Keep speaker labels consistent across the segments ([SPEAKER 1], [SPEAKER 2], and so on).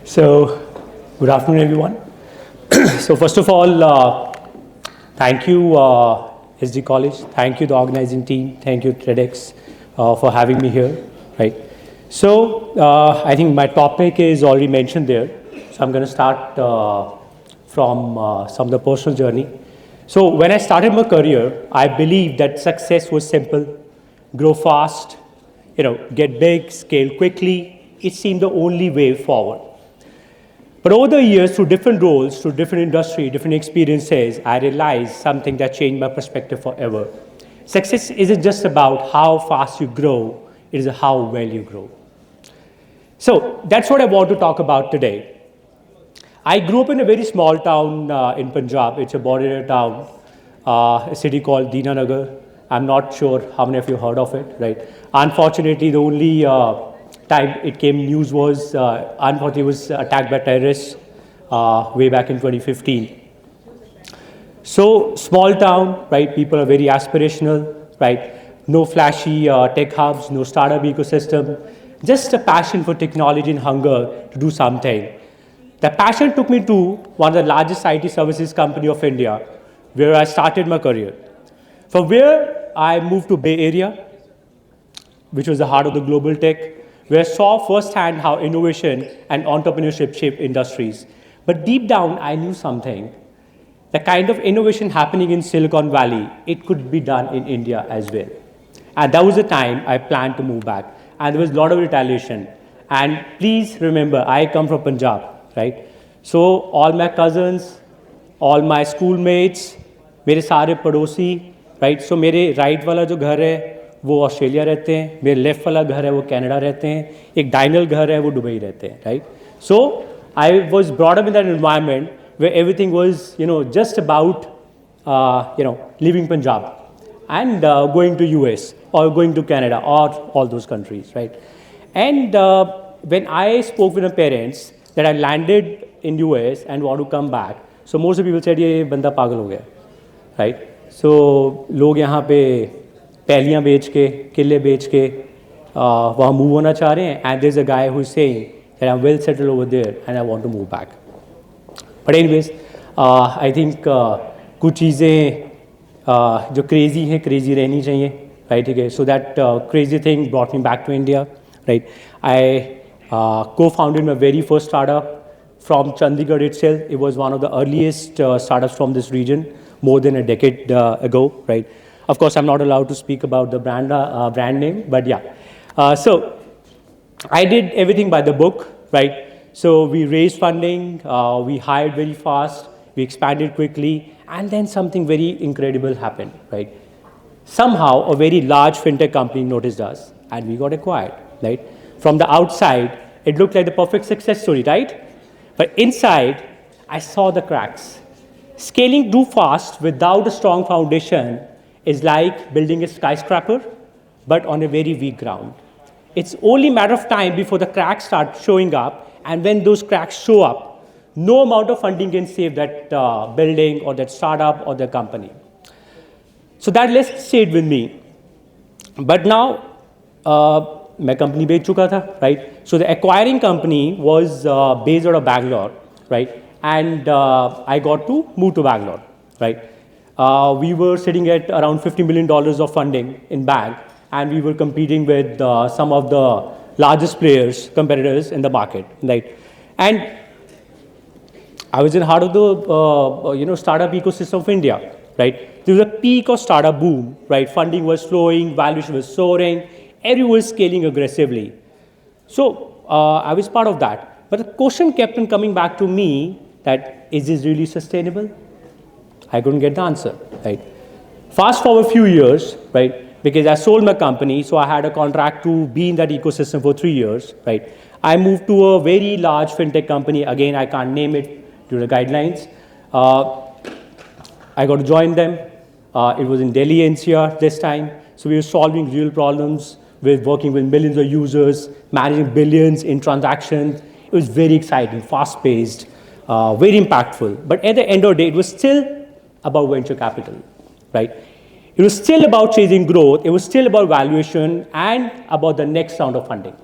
[SPEAKER 1] So, good afternoon, everyone. So, first of all, thank you, SD College. Thank you, the organizing team. Thank you, TEDx, for having me here. Right. So, I think my topic is already mentioned there. So, I'm going to start from some of the personal journey. So, when I started my career, I believed that success was simple: grow fast, get big, scale quickly. It seemed the only way forward. But over the years, through different roles, through different industry, different experiences, I realized something that changed my perspective forever. Success isn't just about how fast you grow, it is how well you grow. So that's what I want to talk about today. I grew up in a very small town in Punjab. It's a border town, a city called Deenanagar. I'm not sure how many of you heard of it, right? Unfortunately, the only time it came news was, unfortunately, it was attacked by terrorists way back in 2015. So small town, right? People are very aspirational, right? No flashy tech hubs, no startup ecosystem, just a passion for technology and hunger to do something. The passion took me to one of the largest IT services company of India, where I started my career. From where I moved to Bay Area, which was the heart of the global tech, where I saw firsthand how innovation and entrepreneurship shape industries. But deep down, I knew something. The kind of innovation happening in Silicon Valley, it could be done in India as well. And that was the time I planned to move back. And there was a lot of retaliation. And please remember, I come from Punjab, right? So all my cousins, all my schoolmates, मेरे सारे पड़ोसी, right? So मेरे right वाला जो घर है, वो Australia रहते हैं, मेरे लेफ्ट वाला घर है वो कनाडा रहते हैं, एक डाइनल घर है वो दुबई रहते हैं, right? So I was brought up in that environment where everything was just about living Punjab and going to US or going to Canada or all those countries, right? And when I spoke with my parents that I landed in US and want to come back, so most of the people said ये बंदा पागल हो गया, right? So लोग यहाँ पे पैलियाँ बेच के, किले बेच के वहाँ मूव होना चाह रहे हैं, and there's a guy who is saying that I'm well settled over there and I want to move back. But anyways, I think कुछ चीज़ें जो क्रेजी है, क्रेजी रहनी चाहिए, राइट? ठीक है. So that crazy thing brought me back to India, right? I co-founded my very first startup from Chandigarh itself. It was one of the earliest startups from this region, more than a decade ago, right? Of course, I'm not allowed to speak about the brand name, but yeah. So I did everything by the book, right? So we raised funding, we hired very fast, we expanded quickly, and then something very incredible happened, right? Somehow, a very large fintech company noticed us, and we got acquired, right? From the outside, it looked like the perfect success story, right? But inside, I saw the cracks. Scaling too fast without a strong foundation is like building a skyscraper, but on a very weak ground. It's only a matter of time before the cracks start showing up, and when those cracks show up, no amount of funding can save that building or that startup or the company. So that lesson stayed with me. But now, मैं company बेच चुका था, right? So the acquiring company was based out of Bangalore, right? And I got to move to Bangalore, right? We were sitting at around $50 million of funding in bank, and we were competing with some of the largest competitors in the market, right? And I was in heart of the startup ecosystem of India, right? There was a peak of startup boom, right? Funding was flowing, valuation was soaring, everyone was scaling aggressively. So I was part of that. But the question kept on coming back to me that, is this really sustainable? I couldn't get the answer, right? Fast forward a few years, right? Because I sold my company, so I had a contract to be in that ecosystem for 3 years, right? I moved to a very large fintech company. Again, I can't name it due to the guidelines. I got to join them. It was in Delhi NCR this time. So we were solving real problems with working with millions of users, managing billions in transactions. It was very exciting, fast-paced, very impactful. But at the end of the day, it was still about venture capital, right? It was still about chasing growth. It was still about valuation and about the next round of funding.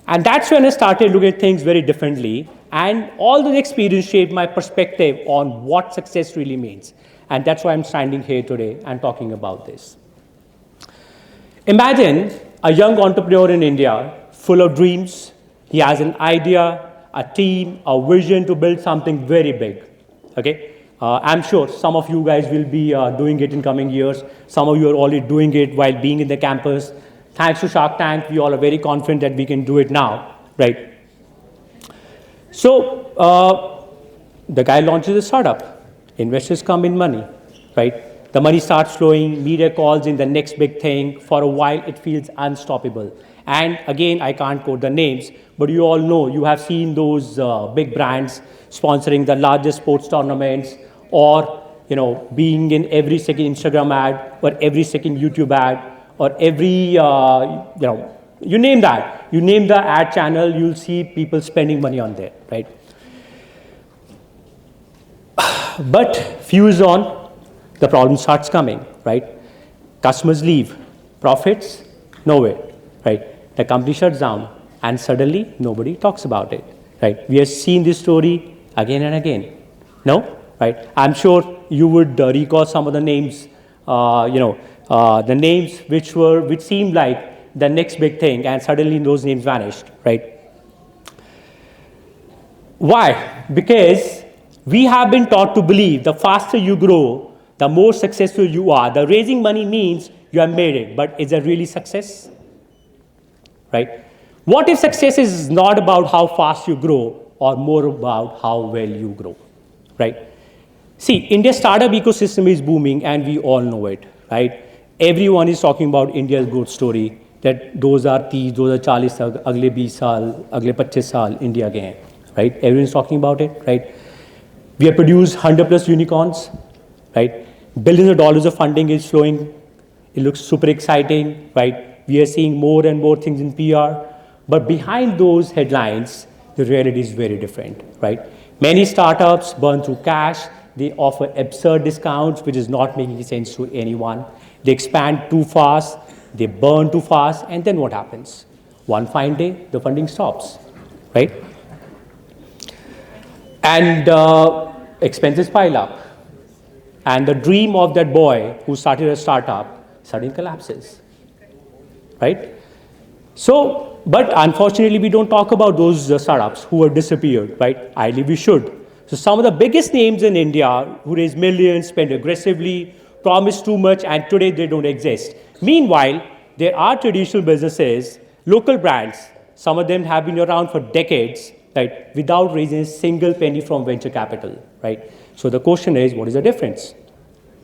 [SPEAKER 1] And that's when I started looking at things very differently. And all the experience shaped my perspective on what success really means. And that's why I'm standing here today and talking about this. Imagine a young entrepreneur in India, full of dreams. He has an idea, a team, a vision to build something very big. Okay? I'm sure some of you guys will be doing it in coming years. Some of you are already doing it while being in the campus. Thanks to Shark Tank, we all are very confident that we can do it now, right? So the guy launches a startup. Investors come in money, right? The money starts flowing, media calls in the next big thing. For a while, it feels unstoppable. And again, I can't quote the names, but you all know, you have seen those big brands sponsoring the largest sports tournaments, or being in every second Instagram ad, or every second YouTube ad, or every, you name that. You name the ad channel, you'll see people spending money on there, right? But few years on, the problem starts coming, right? Customers leave, profits, nowhere, right? The company shuts down, and suddenly nobody talks about it, right? We have seen this story again and again, no? Right? I'm sure you would recall some of the names, the names which seemed like the next big thing, and suddenly those names vanished, right? Why? Because we have been taught to believe the faster you grow, the more successful you are. The raising money means you have made it, but is that really success? Right? What if success is not about how fast you grow, or more about how well you grow, right? See, India's startup ecosystem is booming, and we all know it, right? Everyone is talking about India's growth story, that those are 40 साल, अगले 20 साल, अगले 25 साल India के हैं, right? Everyone's talking about it, right? We have produced 100+ unicorns, right? Billions of dollars of funding is flowing. It looks super exciting, right? We are seeing more and more things in PR. But behind those headlines, the reality is very different, right? Many startups burn through cash. They offer absurd discounts, which is not making sense to anyone. They expand too fast. They burn too fast. And then what happens? One fine day, the funding stops, right? And expenses pile up. And the dream of that boy who started a startup suddenly collapses, right? So, but unfortunately, we don't talk about those startups who have disappeared, right? Ideally, we should. So some of the biggest names in India who raise millions, spend aggressively, promise too much, and today they don't exist. Meanwhile, there are traditional businesses, local brands, some of them have been around for decades, right, without raising a single penny from venture capital, right? So the question is, what is the difference,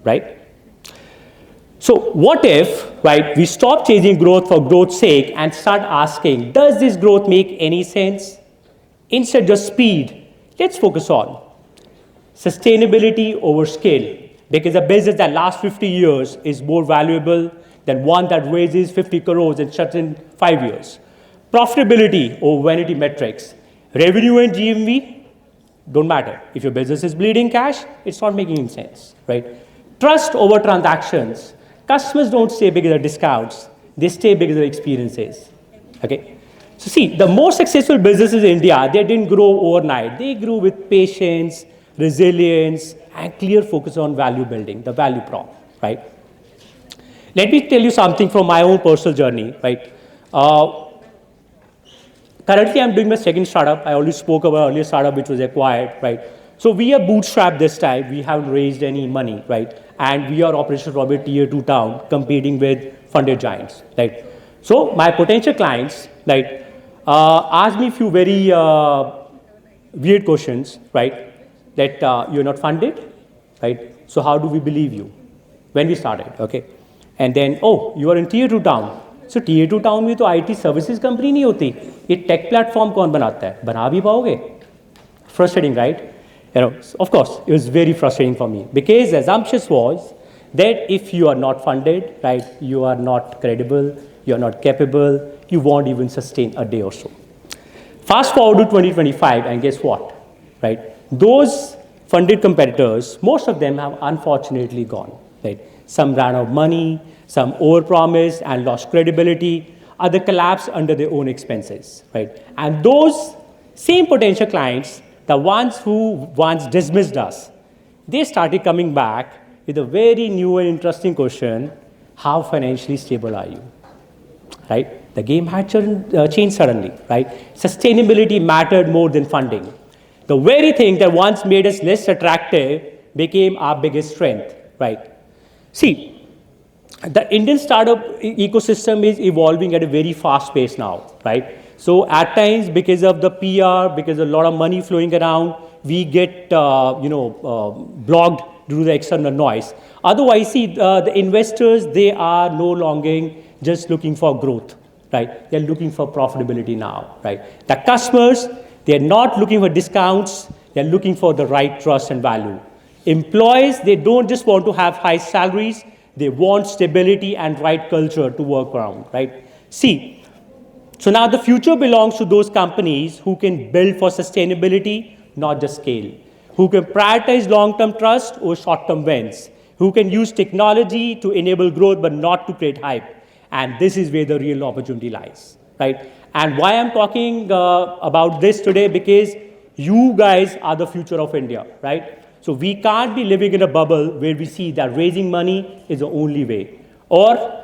[SPEAKER 1] right? So what if, right, we stop chasing growth for growth's sake and start asking, does this growth make any sense? Instead of just speed, let's focus on sustainability over scale, because a business that lasts 50 years is more valuable than one that raises 50 crores and shuts in 5 years. Profitability over vanity metrics. Revenue and GMV don't matter. If your business is bleeding cash, it's not making any sense, right? Trust over transactions. Customers don't stay because of discounts. They stay because of experiences, okay? So see, the most successful businesses in India, they didn't grow overnight. They grew with patience, resilience, and clear focus on value building, the value prop, right? Let me tell you something from my own personal journey, right? Currently, I'm doing my second startup. I already spoke about earlier startup which was acquired, right? So we are bootstrapped this time. We haven't raised any money, right? And we are operational from a tier 2 town competing with funded giants, right? So my potential clients, right, ask me a few very weird questions, right? That you're not funded, right? So how do we believe you? When we started, okay? And then, oh, you are in tier 2 town. So tier 2 town में तो IT services company नहीं होती. ये tech platform कौन बनाता है? बना भी पाओगे? Frustrating, right? You know, of course, it was very frustrating for me because the assumption was that if you are not funded, right, you are not credible, you are not capable, you won't even sustain a day or so. Fast forward to 2025, and guess what, right? Those funded competitors, most of them have unfortunately gone, right? Some ran out of money, some overpromised and lost credibility. other collapse under their own expenses, right? And those same potential clients, the ones who once dismissed us, they started coming back with a very new and interesting question: how financially stable are you? Right? The game had changed suddenly, right? Sustainability mattered more than funding. The very thing that once made us less attractive became our biggest strength, right? See, the Indian startup ecosystem is evolving at a very fast pace now, right? So at times, because of the PR, because of a lot of money flowing around, we get, blocked due to the external noise. Otherwise, see, the investors, they are no longer just looking for growth, right? They're looking for profitability now, right? The customers, they're not looking for discounts, they're looking for the right trust and value. Employees, they don't just want to have high salaries, they want stability and right culture to work around, right? See, so now the future belongs to those companies who can build for sustainability, not just scale, who can prioritize long-term trust over short-term wins, who can use technology to enable growth but not to create hype. And this is where the real opportunity lies, right? And why I'm talking about this today, because you guys are the future of India, right? So we can't be living in a bubble where we see that raising money is the only way. Or,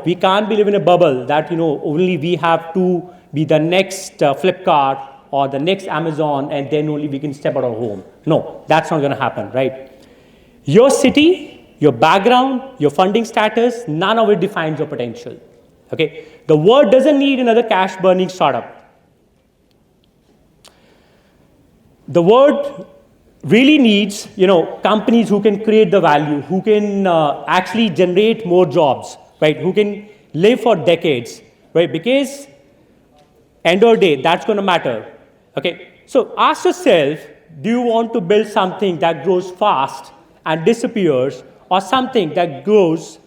[SPEAKER 1] we can't be living in a bubble that, only we have to be the next Flipkart or the next Amazon and then only we can step out of home. No, that's not going to happen, right? Your city, your background, your funding status, none of it defines your potential, okay? The world doesn't need another cash-burning startup. The world really needs, companies who can create the value, who can actually generate more jobs, right? Who can live for decades, right? Because end of the day, that's going to matter, okay? So ask yourself, do you want to build something that grows fast and disappears, or something that grows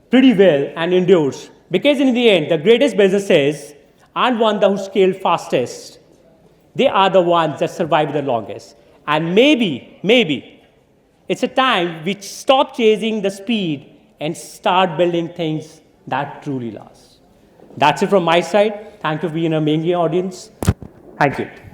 [SPEAKER 1] pretty well and endures? Because in the end, the greatest businesses aren't ones who scale fastest. They are the ones that survive the longest. And maybe, it's a time we stop chasing the speed and start building things that truly last. That's it from my side. Thank you for being a main audience. Thank you.